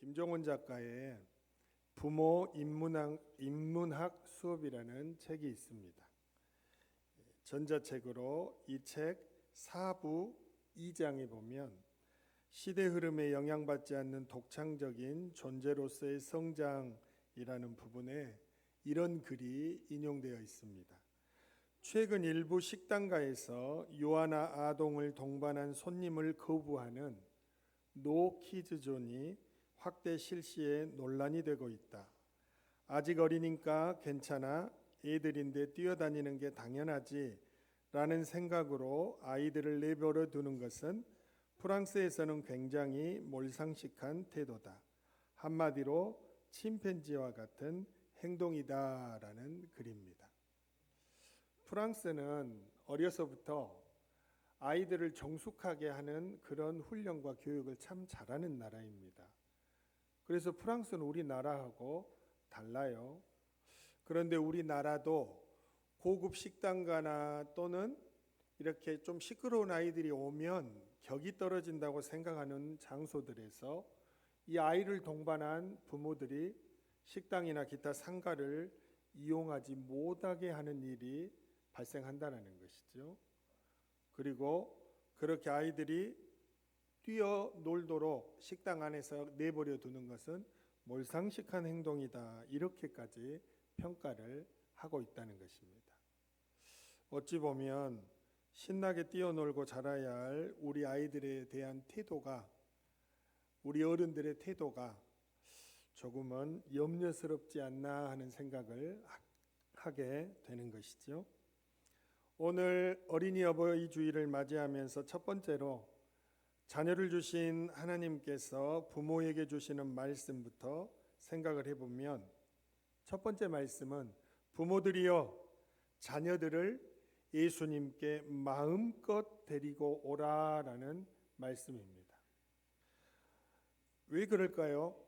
김종원 작가의 부모 인문학 수업이라는 책이 있습니다. 전자책으로 이 책 4부 2장에 보면 시대 흐름에 영향받지 않는 독창적인 존재로서의 성장이라는 부분에 이런 글이 인용되어 있습니다. 최근 일부 식당가에서 유아나 아동을 동반한 손님을 거부하는 노 키즈 존이 확대 실시에 논란이 되고 있다. 아직 어리니까 괜찮아, 애들인데 뛰어다니는 게 당연하지 라는 생각으로 아이들을 내버려 두는 것은 프랑스에서는 굉장히 몰상식한 태도다. 한마디로 침팬지와 같은 행동이다 라는 글입니다. 프랑스는 어려서부터 아이들을 정숙하게 하는 그런 훈련과 교육을 참 잘하는 나라입니다. 그래서 프랑스는 우리나라하고 달라요. 그런데 우리나라도 고급 식당가나 또는 이렇게 좀 시끄러운 아이들이 오면 격이 떨어진다고 생각하는 장소들에서 이 아이를 동반한 부모들이 식당이나 기타 상가를 이용하지 못하게 하는 일이 발생한다는 것이죠. 그리고 그렇게 아이들이 뛰어놀도록 식당 안에서 내버려 두는 것은 몰상식한 행동이다. 이렇게까지 평가를 하고 있다는 것입니다. 어찌 보면 신나게 뛰어놀고 자라야 할 우리 아이들에 대한 태도가, 우리 어른들의 태도가 조금은 염려스럽지 않나 하는 생각을 하게 되는 것이죠. 오늘 어린이 어버이 주일을 맞이하면서 첫 번째로 자녀를 주신 하나님께서 부모에게 주시는 말씀부터 생각을 해보면, 첫 번째 말씀은 부모들이여 자녀들을 예수님께 마음껏 데리고 오라라는 말씀입니다. 왜 그럴까요?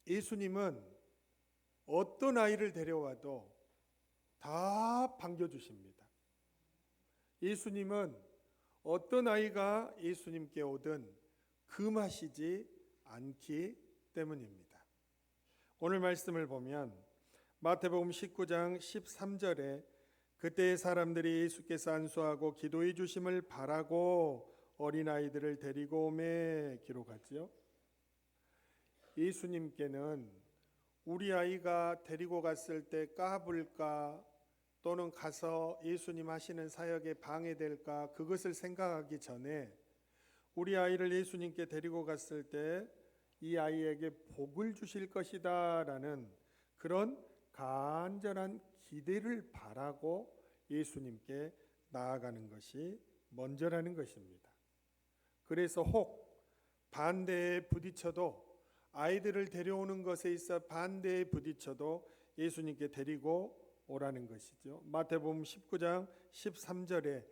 예수님은 어떤 아이를 데려와도 다 반겨주십니다. 예수님은 어떤 아이가 예수님께 오든 금하시지 않기 때문입니다. 오늘 말씀을 보면 마태복음 19장 13절에 그때의 사람들이 예수께서 안수하고 기도해 주심을 바라고 어린아이들을 데리고 오매 기록하지요. 예수님께는 우리 아이가 데리고 갔을 때 까불까 또는 가서 예수님 하시는 사역에 방해될까 그것을 생각하기 전에 우리 아이를 예수님께 데리고 갔을 때 이 아이에게 복을 주실 것이다 라는 그런 간절한 기대를 바라고 예수님께 나아가는 것이 먼저라는 것입니다. 그래서 혹 반대에 부딪혀도, 아이들을 데려오는 것에 있어 반대에 부딪혀도 예수님께 데리고 오라는 것이죠. 마태복음 19장 13절에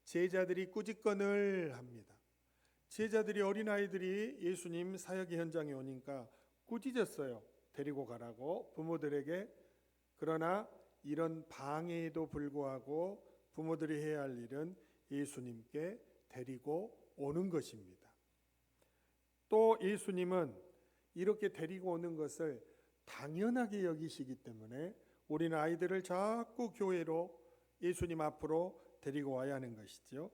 제자들이 꾸짖건을 합니다. 제자들이, 어린아이들이 예수님 사역의 현장에 오니까 꾸짖었어요. 데리고 가라고 부모들에게. 그러나 이런 방해에도 불구하고 부모들이 해야 할 일은 예수님께 데리고 오는 것입니다. 또 예수님은 이렇게 데리고 오는 것을 당연하게 여기시기 때문에 우리는 아이들을 자꾸 교회로, 예수님 앞으로 데리고 와야 하는 것이죠.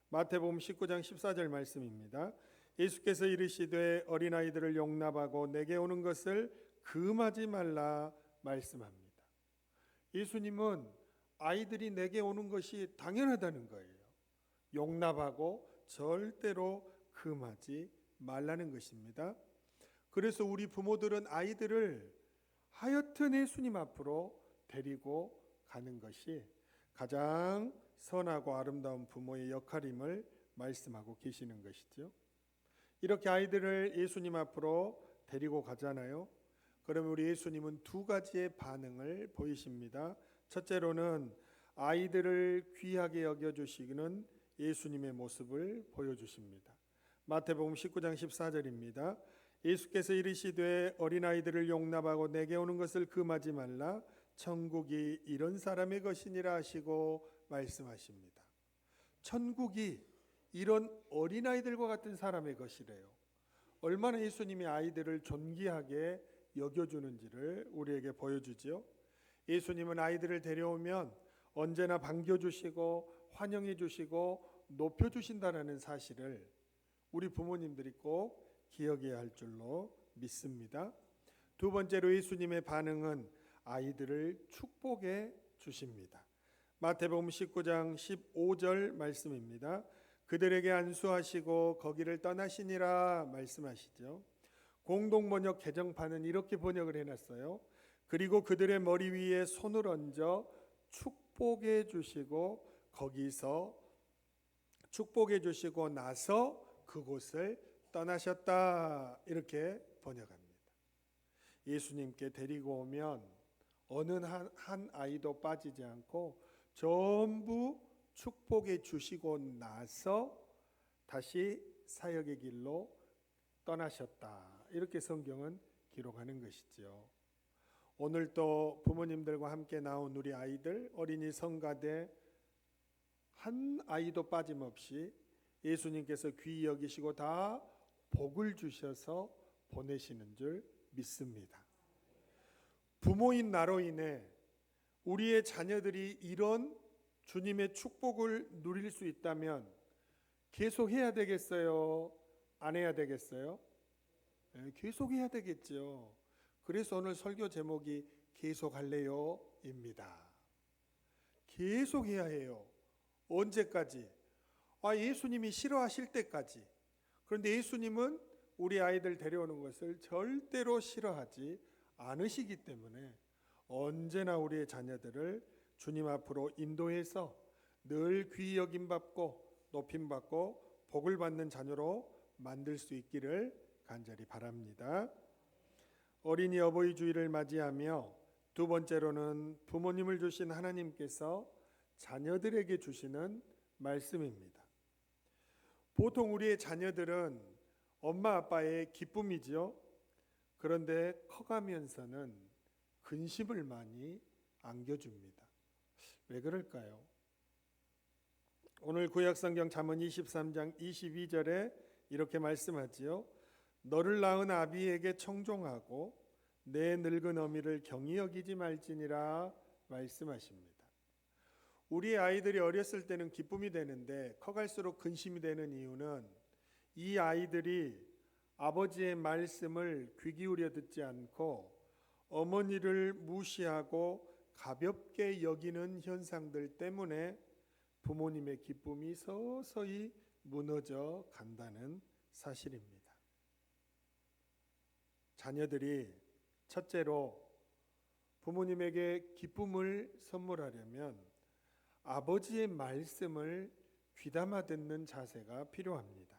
마태복음 19장 14절 말씀입니다. 예수께서 이르시되 어린아이들을 용납하고 내게 오는 것을 금하지 말라 말씀합니다. 예수님은 아이들이 내게 오는 것이 당연하다는 거예요. 용납하고 절대로 금하지 말라는 것입니다. 그래서 우리 부모들은 아이들을 하여튼 예수님 앞으로 데리고 가는 것이 가장 선하고 아름다운 부모의 역할임을 말씀하고 계시는 것이죠. 이렇게 아이들을 예수님 앞으로 데리고 가잖아요. 그러면 우리 예수님은 두 가지의 반응을 보이십니다. 첫째로는 아이들을 귀하게 여겨주시는 예수님의 모습을 보여주십니다. 마태복음 19장 14절입니다. 예수께서 이르시되 어린아이들을 용납하고 내게 오는 것을 금하지 말라. 천국이 이런 사람의 것이니라 하시고 말씀하십니다. 천국이 이런 어린아이들과 같은 사람의 것이래요. 얼마나 예수님이 아이들을 존귀하게 여겨주는지를 우리에게 보여주지요. 예수님은 아이들을 데려오면 언제나 반겨주시고 환영해주시고 높여주신다는 사실을 우리 부모님들이 꼭 기억해야 할 줄로 믿습니다. 두 번째로 예수님의 반응은 아이들을 축복해 주십니다. 마태복음 19장 15절 말씀입니다. 그들에게 안수하시고 거기를 떠나시니라 말씀하시죠. 공동번역 개정판은 이렇게 번역을 해놨어요. 그리고 그들의 머리 위에 손을 얹어 축복해 주시고 거기서 축복해 주시고 나서 그곳을 떠나셨다, 이렇게 번역합니다. 예수님께 데리고 오면 어느 한 아이도 빠지지 않고 전부 축복해 주시고 나서 다시 사역의 길로 떠나셨다, 이렇게 성경은 기록하는 것이죠. 오늘 또 부모님들과 함께 나온 우리 아이들, 어린이 성가대 한 아이도 빠짐없이 예수님께서 귀히 여기시고 다 복을 주셔서 보내시는 줄 믿습니다. 부모인 나로 인해 우리의 자녀들이 이런 주님의 축복을 누릴 수 있다면 계속 해야 되겠어요? 안 해야 되겠어요? 네, 계속 해야 되겠죠. 그래서 오늘 설교 제목이 계속할래요? 입니다. 계속 해야 해요. 언제까지? 예수님이 싫어하실 때까지. 그런데 예수님은 우리 아이들 데려오는 것을 절대로 싫어하지 않으시기 때문에 언제나 우리의 자녀들을 주님 앞으로 인도해서 늘 귀히 여김받고 높임받고 복을 받는 자녀로 만들 수 있기를 간절히 바랍니다. 어린이 어버이 주일을 맞이하며 두 번째로는 부모님을 주신 하나님께서 자녀들에게 주시는 말씀입니다. 보통 우리의 자녀들은 엄마 아빠의 기쁨이죠. 그런데 커가면서는 근심을 많이 안겨줍니다. 왜 그럴까요? 오늘 구약성경 잠언 23장 22절에 이렇게 말씀하지요. 너를 낳은 아비에게 청종하고 내 늙은 어미를 경히 여기지 말지니라 말씀하십니다. 우리 아이들이 어렸을 때는 기쁨이 되는데 커갈수록 근심이 되는 이유는 이 아이들이 아버지의 말씀을 귀 기울여 듣지 않고 어머니를 무시하고 가볍게 여기는 현상들 때문에 부모님의 기쁨이 서서히 무너져 간다는 사실입니다. 자녀들이 첫째로 부모님에게 기쁨을 선물하려면 아버지의 말씀을 귀담아 듣는 자세가 필요합니다.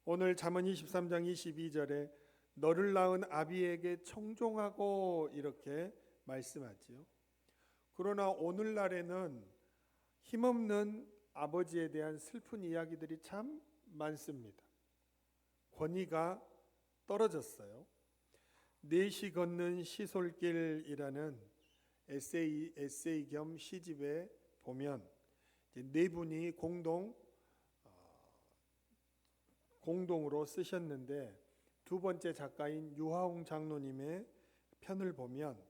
오늘 잠언 23장 22절에 너를 낳은 아비에게 청종하고 이렇게 말씀하지요. 그러나 오늘날에는 힘없는 아버지에 대한 슬픈 이야기들이 참 많습니다. 권위가 떨어졌어요. 넷이 걷는 시솔길이라는 에세이 겸 시집에 보면 네 분이 공동으로 쓰셨는데 두 번째 작가인 유하웅 장로님의 편을 보면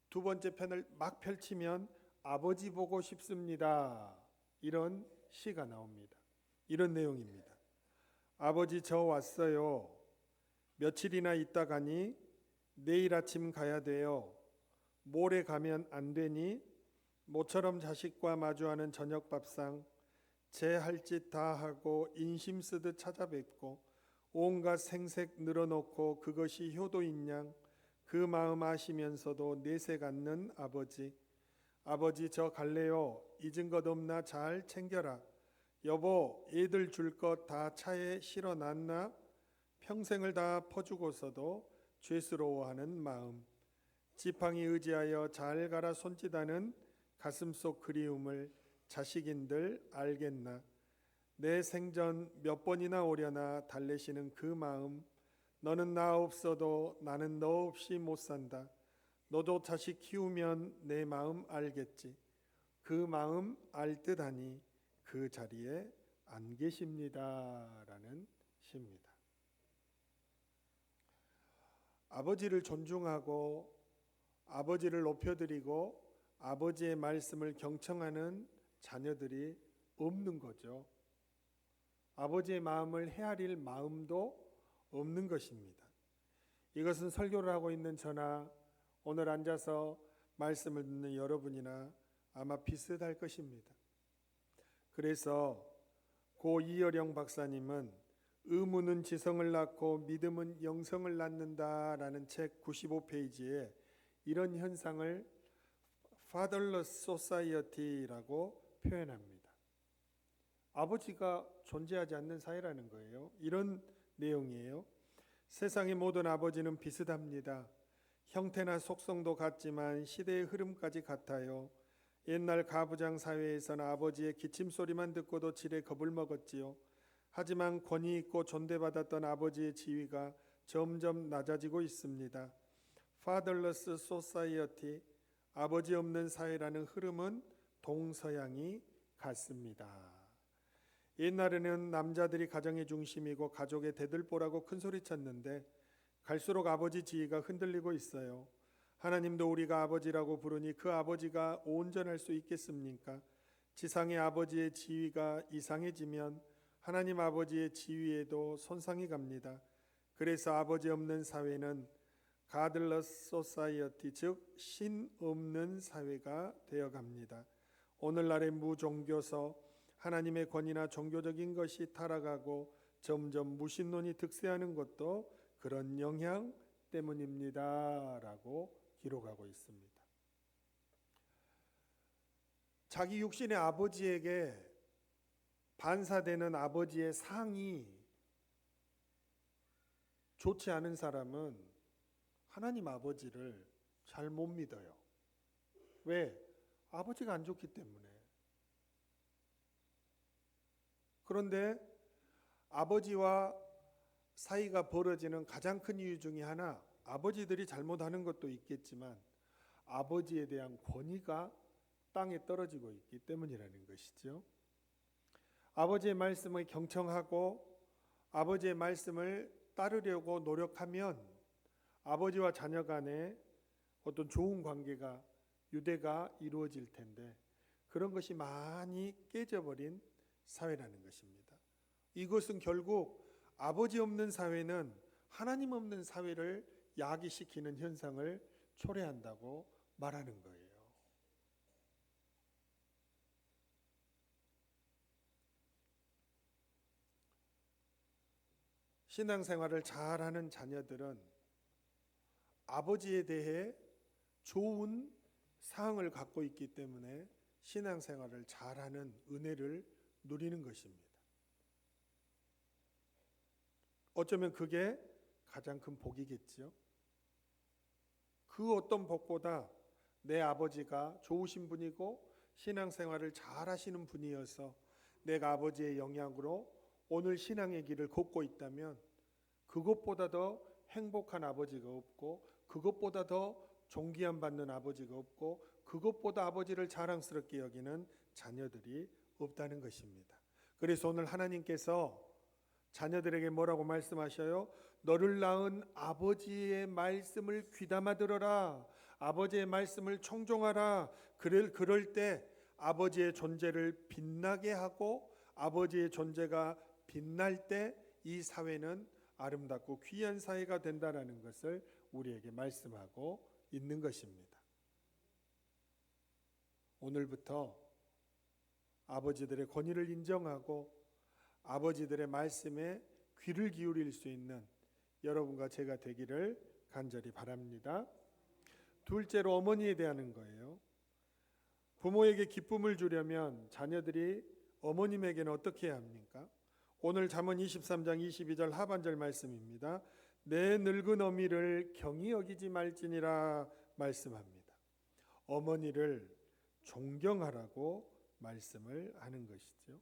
두 번째 편을 막 펼치면 아버지 보고 싶습니다, 이런 시가 나옵니다. 이런 내용입니다. 아버지 저 왔어요. 며칠이나 있다 가니 내일 아침 가야 돼요. 모레 가면 안 되니 모처럼 자식과 마주하는 저녁 밥상 제 할 짓 다 하고 인심 쓰듯 찾아뵙고 온갖 생색 늘어놓고 그것이 효도인 양 그 마음 아시면서도 내색 않는 아버지. 아버지 저 갈래요. 잊은 것 없나 잘 챙겨라. 여보 애들 줄 것 다 차에 실어놨나? 평생을 다 퍼주고서도 죄스러워하는 마음. 지팡이 의지하여 잘 가라 손짓하는 가슴속 그리움을 자식인들 알겠나? 내 생전 몇 번이나 오려나 달래시는 그 마음. 너는 나 없어도 나는 너 없이 못 산다. 너도 자식 키우면 내 마음 알겠지. 그 마음 알 듯하니 그 자리에 안 계십니다, 라는 시입니다. 아버지를 존중하고 아버지를 높여드리고 아버지의 말씀을 경청하는 자녀들이 없는 거죠. 아버지의 마음을 헤아릴 마음도 없는 것입니다. 이것은 설교를 하고 있는 저나 오늘 앉아서 말씀을 듣는 여러분이나 아마 비슷할 것입니다. 그래서 고 이어령 박사님은 의무는 지성을 낳고 믿음은 영성을 낳는다라는 책 95페이지에 이런 현상을 Fatherless Society라고 표현합니다. 아버지가 존재하지 않는 사회라는 거예요. 이런 내용이에요. 세상의 모든 아버지는 비슷합니다. 형태나 속성도 같지만 시대의 흐름까지 같아요. 옛날 가부장 사회에서는 아버지의 기침소리만 듣고도 지레 겁을 먹었지요. 하지만 권위 있고 존대받았던 아버지의 지위가 점점 낮아지고 있습니다. Fatherless Society, 아버지 없는 사회라는 흐름은 동서양이 같습니다. 옛날에는 남자들이 가정의 중심이고 가족의 대들보라고 큰소리쳤는데 갈수록 아버지 지위가 흔들리고 있어요. 하나님도 우리가 아버지라고 부르니 그 아버지가 온전할 수 있겠습니까? 지상의 아버지의 지위가 이상해지면 하나님 아버지의 지위에도 손상이 갑니다. 그래서 아버지 없는 사회는 Godless Society, 즉 신 없는 사회가 되어갑니다. 오늘날의 무종교서, 하나님의 권위나 종교적인 것이 타락하고 점점 무신론이 득세하는 것도 그런 영향 때문입니다 라고 기록하고 있습니다. 자기 육신의 아버지에게 반사되는 아버지의 상이 좋지 않은 사람은 하나님 아버지를 잘 못 믿어요. 왜? 아버지가 안 좋기 때문에. 그런데 아버지와 사이가 벌어지는 가장 큰 이유 중에 하나, 아버지들이 잘못하는 것도 있겠지만 아버지에 대한 권위가 땅에 떨어지고 있기 때문이라는 것이죠. 아버지의 말씀을 경청하고 아버지의 말씀을 따르려고 노력하면 아버지와 자녀 간에 어떤 좋은 관계가, 유대가 이루어질 텐데 그런 것이 많이 깨져버린 사회라는 것입니다. 이것은 결국 아버지 없는 사회는 하나님 없는 사회를 야기시키는 현상을 초래한다고 말하는 거예요. 신앙생활을 잘하는 자녀들은 아버지에 대해 좋은 사항을 갖고 있기 때문에 신앙생활을 잘하는 은혜를 누리는 것입니다. 어쩌면 그게 가장 큰 복이겠죠. 그 어떤 복보다 내 아버지가 좋으신 분이고 신앙생활을 잘하시는 분이어서 내가 아버지의 영향으로 오늘 신앙의 길을 걷고 있다면 그것보다 더 행복한 아버지가 없고 그것보다 더 존귀함 받는 아버지가 없고 그것보다 아버지를 자랑스럽게 여기는 자녀들이 없다는 것입니다. 그래서 오늘 하나님께서 자녀들에게 뭐라고 말씀하셔요? 너를 낳은 아버지의 말씀을 귀담아 들어라. 아버지의 말씀을 청종하라. 그럴 때 아버지의 존재를 빛나게 하고 아버지의 존재가 빛날 때 이 사회는 아름답고 귀한 사회가 된다라는 것을 우리에게 말씀하고 있는 것입니다. 오늘부터 아버지들의 권위를 인정하고 아버지들의 말씀에 귀를 기울일 수 있는 여러분과 제가 되기를 간절히 바랍니다. 둘째로 어머니에 대한 거예요. 부모에게 기쁨을 주려면 자녀들이 어머님에게는 어떻게 해야 합니까? 오늘 잠언 23장 22절 하반절 말씀입니다. 내 늙은 어미를 경히 여기지 말지니라 말씀합니다. 어머니를 존경하라고 말씀을 하는 것이죠.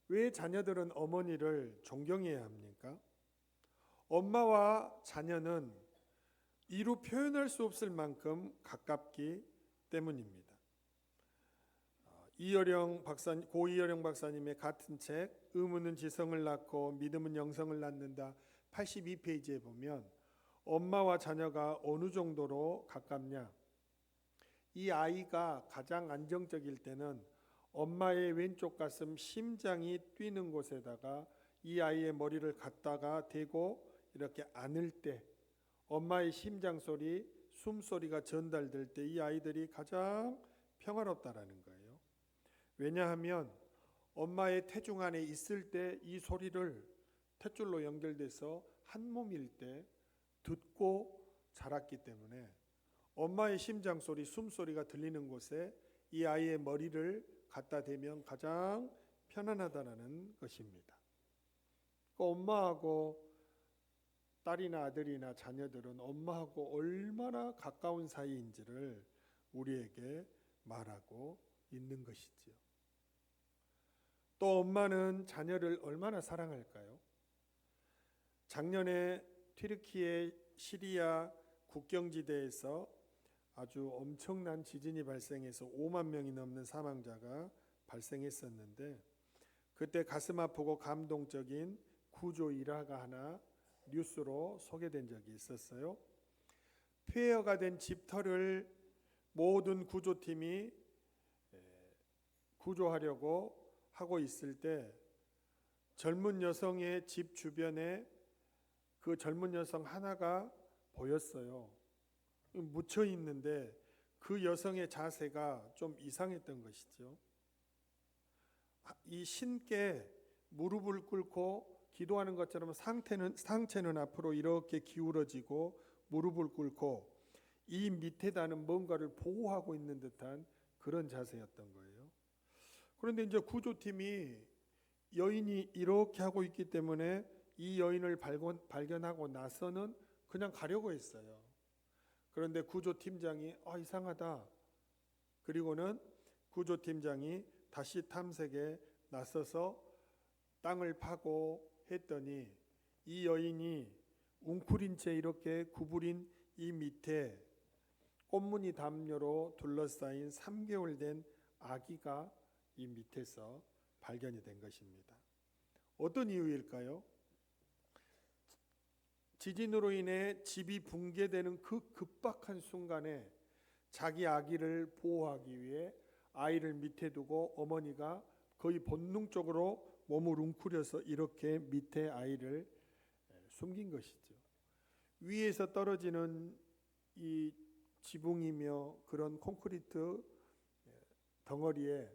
왜 자녀들은 어머니를 존경해야 합니까? 엄마와 자녀는 이루 표현할 수 없을 만큼 가깝기 때문입니다. 고 이어령 박사님의 같은 책 의무는 지성을 낳고 믿음은 영성을 낳는다 82페이지에 보면 엄마와 자녀가 어느 정도로 가깝냐? 이 아이가 가장 안정적일 때는 엄마의 왼쪽 가슴 심장이 뛰는 곳에다가 이 아이의 머리를 갖다가 대고 이렇게 안을 때 엄마의 심장 소리, 숨소리가 전달될 때 이 아이들이 가장 평화롭다라는 거예요. 왜냐하면 엄마의 태중 안에 있을 때 이 소리를 탯줄로 연결돼서 한 몸일 때 듣고 자랐기 때문에 엄마의 심장 소리, 숨소리가 들리는 곳에 이 아이의 머리를 갖다 대면 가장 편안하다는 것입니다. 엄마하고 딸이나 아들이나 자녀들은 엄마하고 얼마나 가까운 사이인지를 우리에게 말하고 있는 것이지요. 또 엄마는 자녀를 얼마나 사랑할까요? 작년에 튀르키예 시리아 국경지대에서 아주 엄청난 지진이 발생해서 5만 명이 넘는 사망자가 발생했었는데 그때 가슴 아프고 감동적인 구조 일화가 하나 뉴스로 소개된 적이 있었어요. 폐허가 된 집터를 모든 구조팀이 구조하려고 하고 있을 때 젊은 여성의 집 주변에 그 젊은 여성 하나가 보였어요. 묻혀 있는데 그 여성의 자세가 좀 이상했던 것이죠. 이 신께 무릎을 꿇고 기도하는 것처럼 상체는 앞으로 이렇게 기울어지고 무릎을 꿇고 이 밑에다는 뭔가를 보호하고 있는 듯한 그런 자세였던 거예요. 그런데 이제 구조팀이 여인이 이렇게 하고 있기 때문에 이 여인을 발견하고 나서는 그냥 가려고 했어요. 그런데 구조팀장이 이상하다. 그리고는 구조팀장이 다시 탐색에 나서서 땅을 파고 했더니 이 여인이 웅크린 채 이렇게 구부린 이 밑에 꽃무늬 담요로 둘러싸인 3개월 된 아기가 이 밑에서 발견이 된 것입니다. 어떤 이유일까요? 지진으로 인해 집이 붕괴되는 그 급박한 순간에 자기 아기를 보호하기 위해 아이를 밑에 두고 어머니가 거의 본능적으로 몸을 웅크려서 이렇게 밑에 아이를 숨긴 것이죠. 위에서 떨어지는 이 지붕이며 그런 콘크리트 덩어리에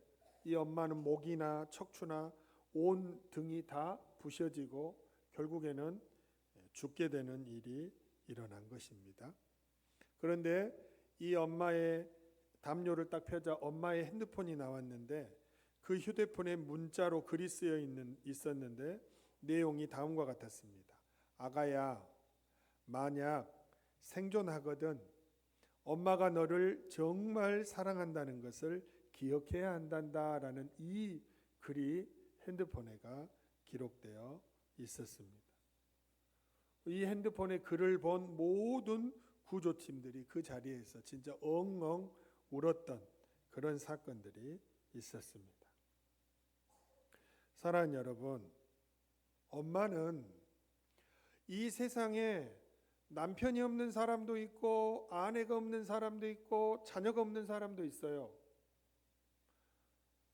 이 엄마는 목이나 척추나 온 등이 다 부셔지고 결국에는 죽게 되는 일이 일어난 것입니다. 그런데 이 엄마의 담요를 딱 펴자 엄마의 핸드폰이 나왔는데 그 휴대폰에 문자로 글이 쓰여 있었는데 내용이 다음과 같았습니다. 아가야, 만약 생존하거든 엄마가 너를 정말 사랑한다는 것을 기억해야 한단다라는 이 글이 핸드폰에가 기록되어 있었습니다. 이 핸드폰에 글을 본 모든 구조팀들이 그 자리에서 진짜 엉엉 울었던 그런 사건들이 있었습니다. 사랑하는 여러분, 엄마는 이 세상에 남편이 없는 사람도 있고 아내가 없는 사람도 있고 자녀가 없는 사람도 있어요.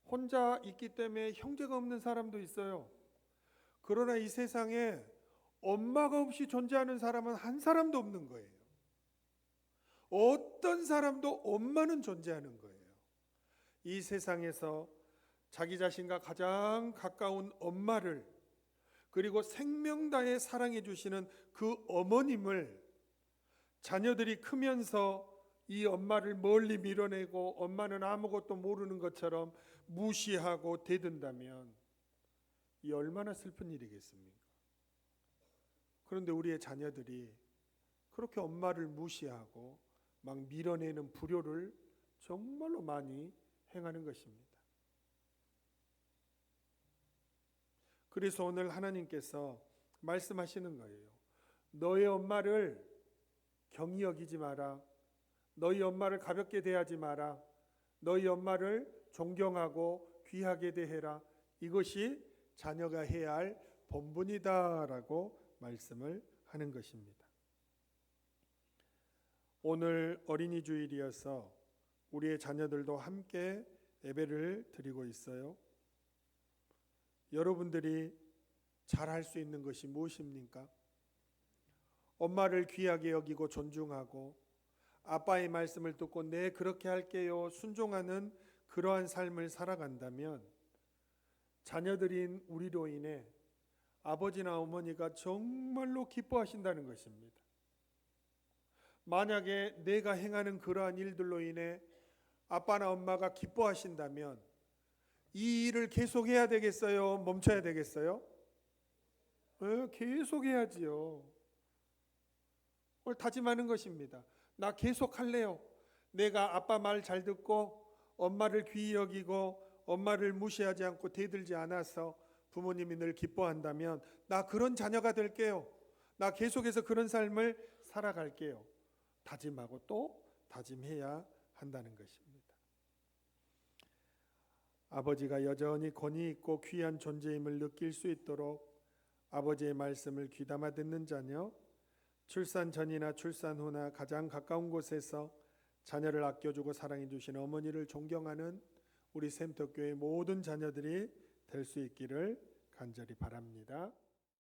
혼자 있기 때문에 형제가 없는 사람도 있어요. 그러나 이 세상에 엄마가 없이 존재하는 사람은 한 사람도 없는 거예요. 어떤 사람도 엄마는 존재하는 거예요. 이 세상에서 자기 자신과 가장 가까운 엄마를 그리고 생명 다해 사랑해 주시는 그 어머님을 자녀들이 크면서 이 엄마를 멀리 밀어내고 엄마는 아무것도 모르는 것처럼 무시하고 대든다면 이 얼마나 슬픈 일이겠습니까? 그런데 우리의 자녀들이 그렇게 엄마를 무시하고 막 밀어내는 불효를 정말로 많이 행하는 것입니다. 그래서 오늘 하나님께서 말씀하시는 거예요. 너의 엄마를 경히 여기지 마라. 너희 엄마를 가볍게 대하지 마라. 너희 엄마를 존경하고 귀하게 대해라. 이것이 자녀가 해야 할 본분이다라고 말씀을 하는 것입니다. 오늘 어린이 주일이어서 우리의 자녀들도 함께 예배를 드리고 있어요. 여러분들이 잘할 수 있는 것이 무엇입니까? 엄마를 귀하게 여기고 존중하고 아빠의 말씀을 듣고 네 그렇게 할게요 순종하는 그러한 삶을 살아간다면 자녀들인 우리로 인해 아버지나 어머니가 정말로 기뻐하신다는 것입니다. 만약에 내가 행하는 그러한 일들로 인해 아빠나 엄마가 기뻐하신다면 이 일을 계속해야 되겠어요? 멈춰야 되겠어요? 계속해야지요. 오늘 다짐하는 것입니다. 나 계속할래요. 내가 아빠 말 잘 듣고 엄마를 귀히 여기고 엄마를 무시하지 않고 대들지 않아서 부모님이 늘 기뻐한다면 나 그런 자녀가 될게요. 나 계속해서 그런 삶을 살아갈게요. 다짐하고 또 다짐해야 한다는 것입니다. 아버지가 여전히 권위 있고 귀한 존재임을 느낄 수 있도록 아버지의 말씀을 귀담아 듣는 자녀, 출산 전이나 출산 후나 가장 가까운 곳에서 자녀를 아껴주고 사랑해 주시는 어머니를 존경하는 우리 샘터교회 모든 자녀들이 될 수 있기를 간절히 바랍니다.